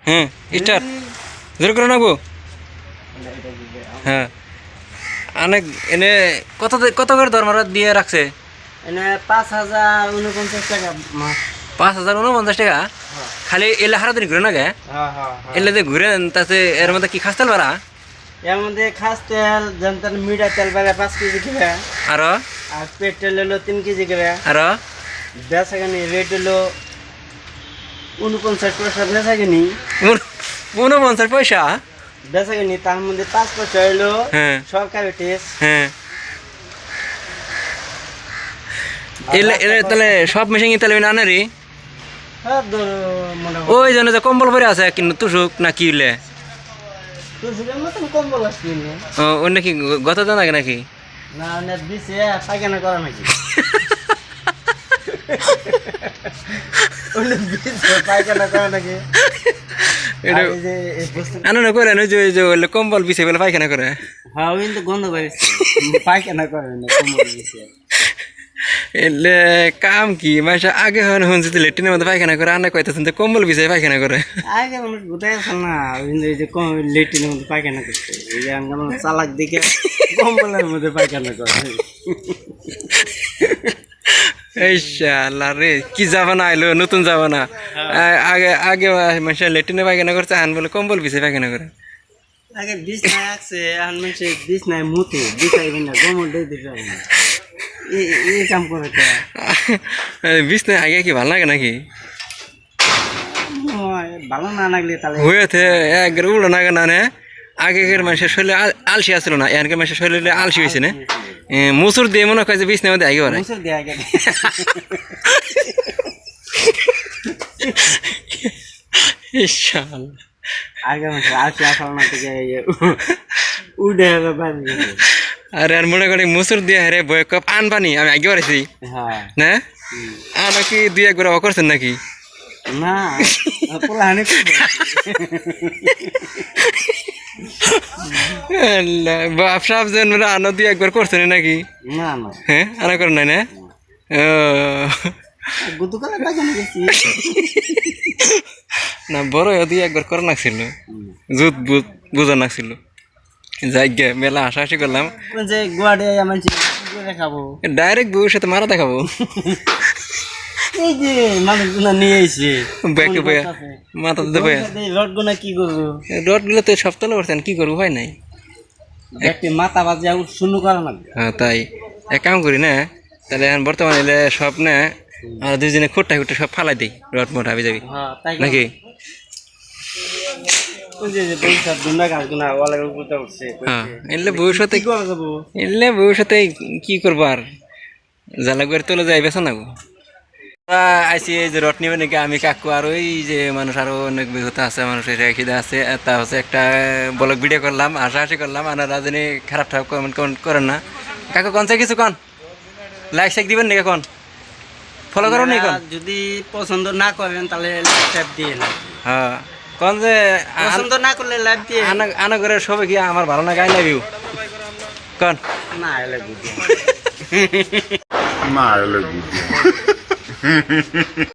হ্যাঁ স্টার্ট জোর করে নাকবো। হ্যাঁ অনেক এনে কত করে দরমারা দিয়ে রাখছে? এনে 5,049 টাকা মাস। 5,049 টাকা খালি এলে হারা দিন ঘুরে না গে? এলে যে ঘুরে তাতে এর মধ্যে কি খাস তেল বাড়া? এর মধ্যে খাস তেল জনতার মিঠা তেল বেড়ে 5 কেজি করে, আরো আর পেট্রোল হলো 3 কেজি করে। আরো বেচাগানি রেট হলো 49 পয়সা বেচাগানি। 49 পয়সা বেচাগানি, তার মধ্যে 5 পয়সা হলো হ্যাঁ সরকারি টেস্ট। হ্যাঁ এলে এলে তাহলে সব মেশিন তাহলে আনে রে। ওই জন্য যে কম্বল পরে আছে কিন্তু তুষুক না কি হইলে কম্বল আসছে ওই নাকি গত দেন আগে নাকি? না দিছে পায়খানা করা নাকি? পায়খানা করা নাকি? আনন্দ করে যে কম্বল বিছে বলে পায়খানা করে। হ্যাঁ ওই তো গন্ধ বেরিয়েছে, পায়খানা করে না কম্বল দিছে। এলে কাম কি মাসে আগে হয় শুনছি লেট্রিনের মধ্যে পায়খানা করে, আনা কইতেছেন যে কম্বল বিছাই পায়খানা করে। আগে মানুষ গোটাই আছে না, ওই যে লেট্রিনের মধ্যে পায়খানা করছে, এই যে আমার চালাক দিকে কম্বলের মধ্যে পায়খানা করে। এই শালা রে কি জামানা আইলো, নতুন জামানা। আগে আগে মানুষের লেট্রিনে পায়খানা করছে, আন বলে কম্বল বিছাই পায়খানা করে। আগে বিছনায় আছে, আন মানুষের বিছনায় মুতে বিছাইবেন না, কম্বল দিয়ে দিতে এই কাম করে। বিছনায় আগে কি ভালো লাগে নাকি? ভালো না লাগলে তাহলে হয়েছে একবার উল্টো না কেন নে। আগেকার মানুষের শরীরে আলসি আসলো না, এখানকার মানুষের শরীরে আলসি হয়েছে না। মুসুর দিয়ে মনে হয় যে বিছনার মধ্যে আগে বাড়ায়। মুসুর দিয়ে আগে আগে মানুষের আলসি আসলো না থেকে উঠে আর আর মনে করি মুসুর দিয়ে হারে বয় কাপ আন পানি আমি আগে বাড়াইছি না। আনা কি দুই একবার করছেন নাকি? না পোলাহানি বাপসাপ যেন আনা দুই একবার করছেন নাকি? না না হ্যাঁ আনা করেন নাই না? গতকালে বাজানো গেছি না বড় দুই একবার করা লাগছিল, জুত বুঝা লাগছিল। যাই গে মেলা হাসাহাসি করলাম যে গোয়াডে আমার খাবো ডাইরেক্ট বউর সাথে মারা দেখাবো। এই যে মানুষগুলো নিয়ে এসে ব্যাকে বয়া মাথাতে দেবো রড গুনা কি করবো? রড গুলো তো সপ্তাহে করছেন কি করবো হয় নাই, একটি মাথা বাজে শূন্য করা লাগবে। হ্যাঁ তাই এক কাম করি না তাহলে এখন বর্তমানে এলে সব না আর দুজনে খুঁটটা খুঁটে সব ফালাই দিই রড মোটা হাবি যাবি নাকি? এলে ভবিষ্যতে কি করবো আর জালাগুয়ার তোলে যাই বেছে না গো। আইসি এই যে রড নিবে নাকি আমি কাকু আর ওই যে মানুষ আরো অনেক বিহত আছে, মানুষের খিদে আছে, তা হচ্ছে একটা ব্লগ ভিডিও করলাম, হাসাহাসি করলাম। আর রাজনী খারাপ ঠাপ কমেন্ট করেন না কাকু, কোন চাই কিছু কন লাইক সাইক দিবেন নাকি? এখন ফলো করো নি? যদি পছন্দ না করেন তাহলে লাইক দিয়ে না। হ্যাঁ কোন যে পছন্দ না করলে লাইক দিয়ে আনা করে সবে কি আমার ভালো না গাই লাভ ইউ কন না এলে বুঝি না এলে বুঝি